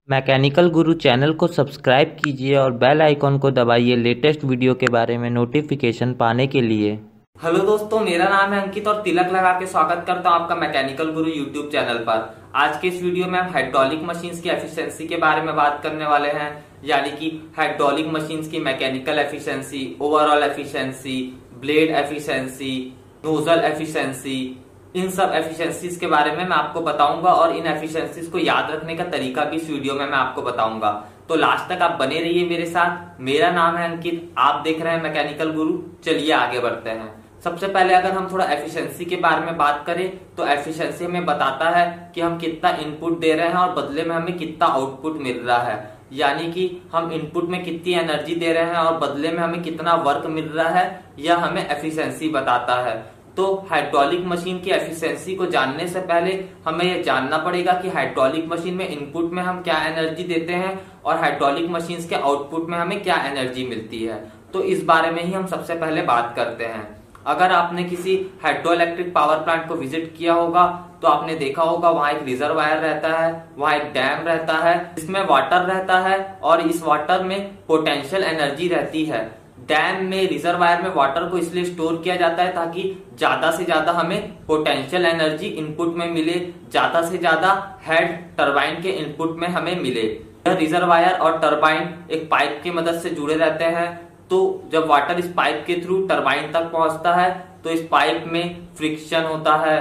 Mechanical गुरु channel को subscribe कीजिए और बेल आइकॉन को दबाइए लेटेस्ट वीडियो के बारे में नोटिफिकेशन पाने के लिए। हेलो दोस्तों, मेरा नाम है अंकित और तिलक लगा के स्वागत करता हूं आपका मैकेनिकल गुरु यूट्यूब चैनल पर। आज के इस वीडियो में हम हाइड्रोलिक मशीन्स की एफिशिएंसी के बारे में बात करने वाले हैं, यानी कि हाइड्रोलिक मशीन्स की mechanical efficiency, overall efficiency, blade efficiency, nozzle efficiency. इन सब एफिशिएंसीज के बारे में मैं आपको बताऊंगा और इन एफिशिएंसीज को याद रखने का तरीका भी इस वीडियो में मैं आपको बताऊंगा। तो लास्ट तक आप बने रहिए मेरे साथ। मेरा नाम है अंकित, आप देख रहे हैं मैकेनिकल गुरु। चलिए आगे बढ़ते हैं। सबसे पहले अगर हम थोड़ा एफिशिएंसी के बारे में बात करें तो एफिशिएंसी हमें बताता है कि हम कितना इनपुट दे रहे हैं और बदले में हमें कितना आउटपुट मिल रहा है, यानी कि हम इनपुट में कितनी एनर्जी दे रहे हैं और बदले में हमें कितना वर्क मिल रहा है, यह हमें एफिशिएंसी बताता है। तो हाइड्रोलिक मशीन की एफिशिएंसी को जानने से पहले हमें यह जानना पड़ेगा कि हाइड्रोलिक मशीन में इनपुट में हम क्या एनर्जी देते हैं और हाइड्रोलिक मशीन के आउटपुट में हमें क्या एनर्जी मिलती है। तो इस बारे में ही हम सबसे पहले बात करते हैं। अगर आपने किसी हाइड्रो इलेक्ट्रिक पावर प्लांट को विजिट किया होगा तो आपने देखा होगा वहां एक रिजर्वायर रहता है, वहां एक डैम रहता है जिसमें वाटर रहता है और इस वाटर में पोटेंशियल एनर्जी रहती है। डैम में, रिजर्वायर में वाटर को इसलिए स्टोर किया जाता है ताकि ज्यादा से ज्यादा हमें पोटेंशियल एनर्जी इनपुट में मिले, ज्यादा से ज्यादा हेड टरबाइन के इनपुट में हमें मिले। यह रिजर्वायर और टरबाइन एक पाइप की मदद से जुड़े रहते हैं। तो जब वाटर इस पाइप के थ्रू टरबाइन तक पहुंचता है तो इस पाइप में फ्रिक्शन होता है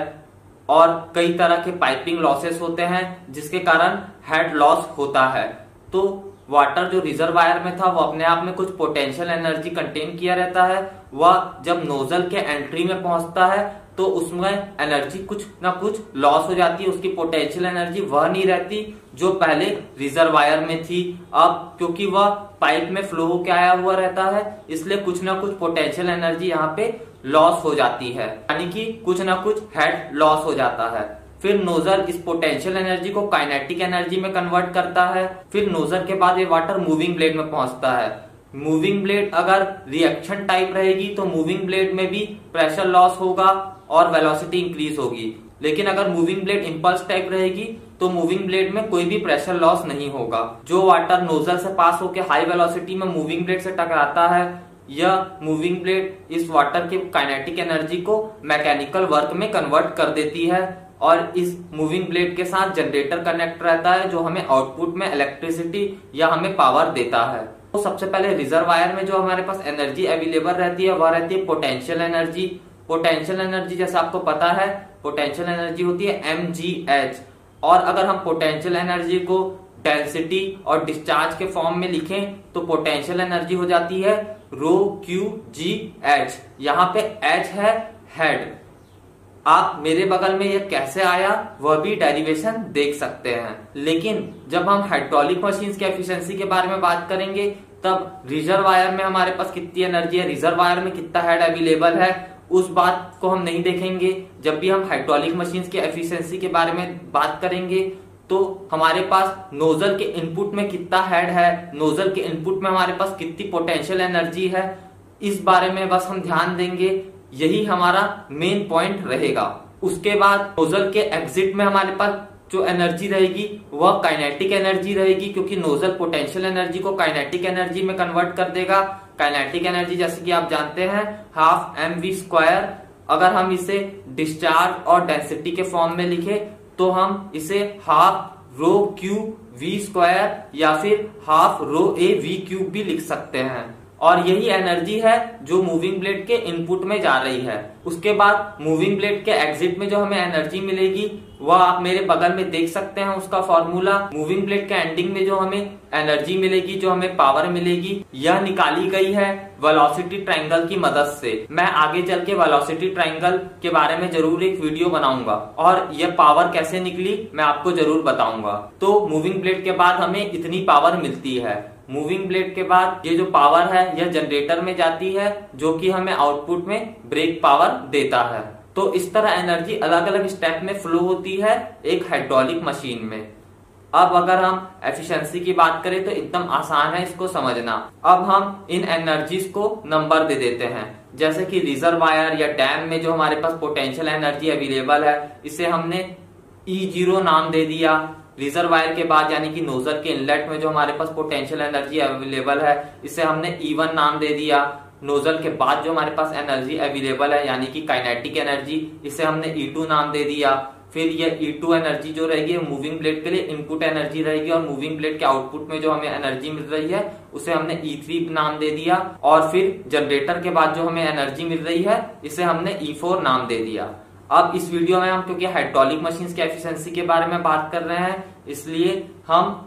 और कई तरह के पाइपिंग लॉसेस होते हैं जिसके कारण हेड लॉस होता है। तो वाटर जो रिजर्वायर में था वो अपने आप में कुछ पोटेंशियल एनर्जी कंटेन किया रहता है। वह जब नोजल के एंट्री में पहुंचता है तो उसमें एनर्जी कुछ ना कुछ लॉस हो जाती है, उसकी पोटेंशियल एनर्जी वह नहीं रहती जो पहले रिजर्वायर में थी। अब क्योंकि वह पाइप में फ्लो होकर आया हुआ रहता है इसलिए कुछ ना कुछ पोटेंशियल एनर्जी यहाँ पे लॉस हो जाती है, यानी कि कुछ ना कुछ हेड लॉस हो जाता है। फिर नोजल इस पोटेंशियल एनर्जी को काइनेटिक एनर्जी में कन्वर्ट करता है। फिर नोजल के बाद ये वाटर मूविंग ब्लेड में पहुंचता है। मूविंग ब्लेड अगर रिएक्शन टाइप रहेगी तो मूविंग ब्लेड में भी प्रेशर लॉस होगा और वेलोसिटी इंक्रीज होगी, लेकिन अगर मूविंग ब्लेड इंपल्स टाइप रहेगी तो मूविंग ब्लेड में कोई भी प्रेशर लॉस नहीं होगा। जो वाटर नोजल से पास होकर हाई वेलोसिटी में मूविंग ब्लेड से टकराता है, यह मूविंग ब्लेड इस वाटर के काइनेटिक एनर्जी को मैकेनिकल वर्क में कन्वर्ट कर देती है और इस मूविंग ब्लेड के साथ जनरेटर कनेक्ट रहता है जो हमें आउटपुट में इलेक्ट्रिसिटी या हमें पावर देता है। तो सबसे पहले रिजर्वायर में जो हमारे पास एनर्जी अवेलेबल रहती है वह रहती है पोटेंशियल एनर्जी। पोटेंशियल एनर्जी जैसे आपको पता है पोटेंशियल एनर्जी होती है mgh, और अगर हम पोटेंशियल एनर्जी को डेंसिटी और डिस्चार्ज के फॉर्म में लिखें तो पोटेंशियल एनर्जी हो जाती है रो क्यू जी एच। यहाँ पे h है हेड। आप मेरे बगल में ये कैसे आया वह भी डेरिवेशन देख सकते हैं। लेकिन जब हम हाइड्रोलिक मशीन्स की एफिशिएंसी के बारे में बात करेंगे तब रिजर्वायर में हमारे पास कितनी एनर्जी है, रिजर्वायर में कितना हेड अवेलेबल है, उस बात को हम नहीं देखेंगे। जब भी हम हाइड्रोलिक मशीन्स की एफिशिएंसी के बारे में बात करेंगे तो हमारे पास नोजल के इनपुट में कितना हेड है, नोजल के इनपुट में हमारे पास कितनी पोटेंशियल एनर्जी है, इस बारे में बस हम ध्यान देंगे। यही हमारा मेन पॉइंट रहेगा। उसके बाद नोजल के एग्जिट में हमारे पास जो एनर्जी रहेगी वह काइनेटिक एनर्जी रहेगी, क्योंकि नोजल पोटेंशियल एनर्जी को काइनेटिक एनर्जी में कन्वर्ट कर देगा। काइनेटिक एनर्जी जैसे कि आप जानते हैं हाफ mv²। अगर हम इसे डिस्चार्ज और डेंसिटी के फॉर्म में लिखे तो हम इसे हाफ रो क्यू v² या फिर हाफ रो a v³ भी लिख सकते हैं, और यही एनर्जी है जो मूविंग ब्लेड के इनपुट में जा रही है। उसके बाद मूविंग ब्लेड के एग्जिट में जो हमें एनर्जी मिलेगी वह आप मेरे बगल में देख सकते हैं उसका फॉर्मूला। मूविंग ब्लेड के एंडिंग में जो हमें एनर्जी मिलेगी, जो हमें पावर मिलेगी, यह निकाली गई है वेलोसिटी ट्रायंगल की मदद से। मैं आगे चल के वेलोसिटी ट्रायंगल के बारे में जरूर एक वीडियो बनाऊंगा और यह पावर कैसे निकली मैं आपको जरूर बताऊंगा। तो मूविंग ब्लेड के बाद हमें इतनी पावर मिलती है। मूविंग ब्लेड के बाद ये जो पावर है यह जनरेटर में जाती है जो कि हमें आउटपुट में ब्रेक पावर देता है। तो इस तरह एनर्जी अलग अलग स्टेप में फ्लो होती है एक हाइड्रोलिक मशीन में। अब अगर हम एफिशिएंसी की बात करें तो एकदम आसान है इसको समझना। अब हम इन एनर्जीज को नंबर दे देते हैं, जैसे कि रिजर्वायर या डैम में जो हमारे पास पोटेंशियल एनर्जी अवेलेबल है इसे हमने E0 नाम दे दिया। रिजर्वायर के बाद यानी कि नोजल के इनलेट में जो हमारे पास पोटेंशियल एनर्जी अवेलेबल है इसे हमने E1 नाम दे दिया। नोजल के बाद जो हमारे पास एनर्जी अवेलेबल है यानी कि काइनेटिक एनर्जी, इसे हमने E2 नाम दे दिया। फिर ये E2 एनर्जी जो रहेगी मूविंग ब्लेड के लिए इनपुट एनर्जी रहेगी और मूविंग ब्लेड के आउटपुट में जो हमें एनर्जी मिल रही है उसे हमने E3 नाम दे दिया। और फिर जनरेटर के बाद जो हमें एनर्जी मिल रही है इसे हमने E4 नाम दे दिया। अब इस वीडियो में हम क्योंकि हाइड्रोलिक मशीन्स की एफिशिएंसी के बारे में बात कर रहे हैं इसलिए हम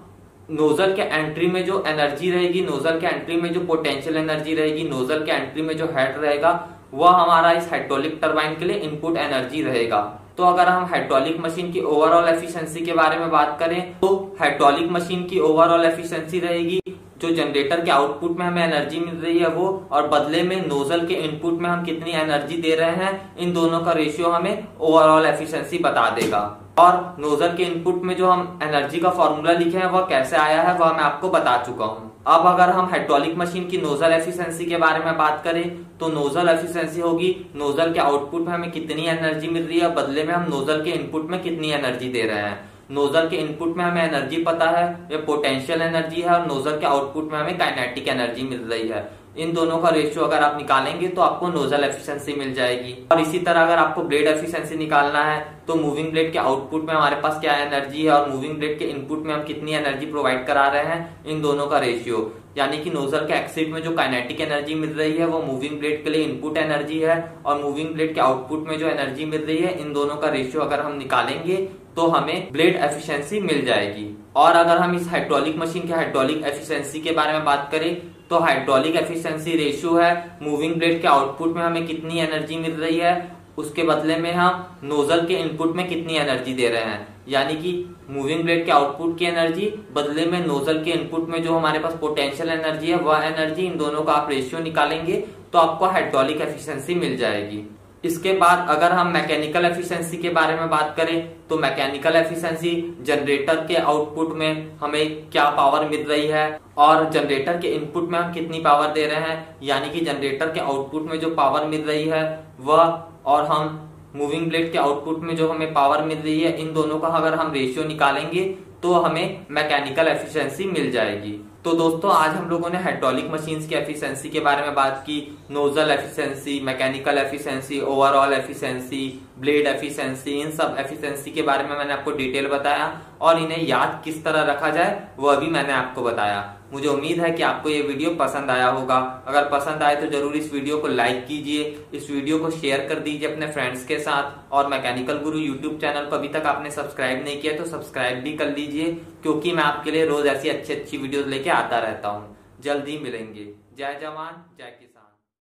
नोजल के एंट्री में जो एनर्जी रहेगी, नोजल के एंट्री में जो पोटेंशियल एनर्जी रहेगी, नोजल के एंट्री में जो हेड रहेगा वह हमारा इस हाइड्रोलिक टरबाइन के लिए इनपुट एनर्जी रहेगा। तो अगर हम हाइड्रोलिक मशीन की ओवरऑल एफिशिएंसी के बारे में बात करें तो हाइड्रोलिक मशीन की ओवरऑल एफिशिएंसी रहेगी जो जनरेटर के आउटपुट में हमें एनर्जी मिल रही है वो, और बदले में नोजल के इनपुट में हम कितनी एनर्जी दे रहे हैं, इन दोनों का रेशियो हमें ओवरऑल एफिशिएंसी बता देगा। और नोजल के इनपुट में जो हम एनर्जी का फॉर्मूला लिखे हैं वह कैसे आया है वह मैं आपको बता चुका हूं। अब अगर हम हाइड्रोलिक मशीन की नोजल एफिशिएंसी के बारे में बात करें तो नोजल एफिशिएंसी होगी नोजल के आउटपुट में हमें कितनी एनर्जी मिल रही है, बदले में हम नोजल के इनपुट में कितनी एनर्जी दे रहे हैं। नोजल के इनपुट में हमें एनर्जी पता है, ये पोटेंशियल एनर्जी है, और नोजल के आउटपुट में हमें काइनेटिक एनर्जी मिल रही है। इन दोनों का रेशियो अगर आप निकालेंगे तो आपको नोजल एफिशिएंसी मिल जाएगी। और इसी तरह अगर आपको ब्लेड एफिशिएंसी निकालना है तो मूविंग ब्लेड के आउटपुट में हमारे पास क्या एनर्जी है और मूविंग ब्लेड के इनपुट में हम कितनी एनर्जी प्रोवाइड करा रहे हैं, इन दोनों का रेशियो यानी कि नोजल के एक्सिट में जो काइनेटिक एनर्जी मिल रही है वो मूविंग ब्लेड के लिए इनपुट एनर्जी है, और मूविंग ब्लेड के आउटपुट में जो एनर्जी मिल रही है, इन दोनों का रेशियो अगर हम निकालेंगे तो हमें ब्लेड एफिशिएंसी मिल जाएगी। और अगर हम इस हाइड्रोलिक मशीन के हाइड्रोलिक एफिशिएंसी के बारे में बात करें तो हाइड्रोलिक एफिशिएंसी रेशियो है मूविंग ब्लेड के आउटपुट में हमें कितनी एनर्जी मिल रही है उसके बदले में हम नोजल के इनपुट में कितनी एनर्जी दे रहे हैं, यानी कि मूविंग ब्लेड के आउटपुट की एनर्जी बदले में नोजल के इनपुट में जो हमारे पास पोटेंशियल एनर्जी है वह एनर्जी, इन दोनों का आप रेशियो निकालेंगे तो आपको हाइड्रोलिक एफिशिएंसी मिल जाएगी। इसके बाद अगर हम मैकेनिकल एफिशिएंसी के बारे में बात करें तो मैकेनिकल एफिशिएंसी जनरेटर के आउटपुट में हमें क्या पावर मिल रही है और जनरेटर के इनपुट में हम कितनी पावर दे रहे हैं, यानी कि जनरेटर के आउटपुट में जो पावर मिल रही है वह और हम मूविंग ब्लेड के आउटपुट में जो हमें पावर मिल रही है, इन दोनों का अगर हम रेशियो निकालेंगे तो हमें मैकेनिकल एफिशिएंसी मिल जाएगी। तो दोस्तों आज हम लोगों ने हाइड्रोलिक मशीन्स की एफिशिएंसी के बारे में बात की, nozzle efficiency, mechanical efficiency, overall efficiency, blade efficiency, इन सब एफिशिएंसी के बारे में मैंने आपको डिटेल बताया और इन्हें याद किस तरह रखा जाए वह भी मैंने आपको बताया। मुझे उम्मीद है कि आपको ये वीडियो पसंद आया होगा। अगर पसंद आए तो जरूर इस वीडियो को लाइक कीजिए, इस वीडियो को शेयर कर दीजिए अपने फ्रेंड्स के साथ, और मैकेनिकल गुरु यूट्यूब चैनल को अभी तक आपने सब्सक्राइब नहीं किया तो सब्सक्राइब भी कर लीजिए, क्योंकि मैं आपके लिए रोज ऐसी अच्छी अच्छी वीडियो लेके आता रहता हूँ। जल्दी मिलेंगे। जय जवान जय किसान।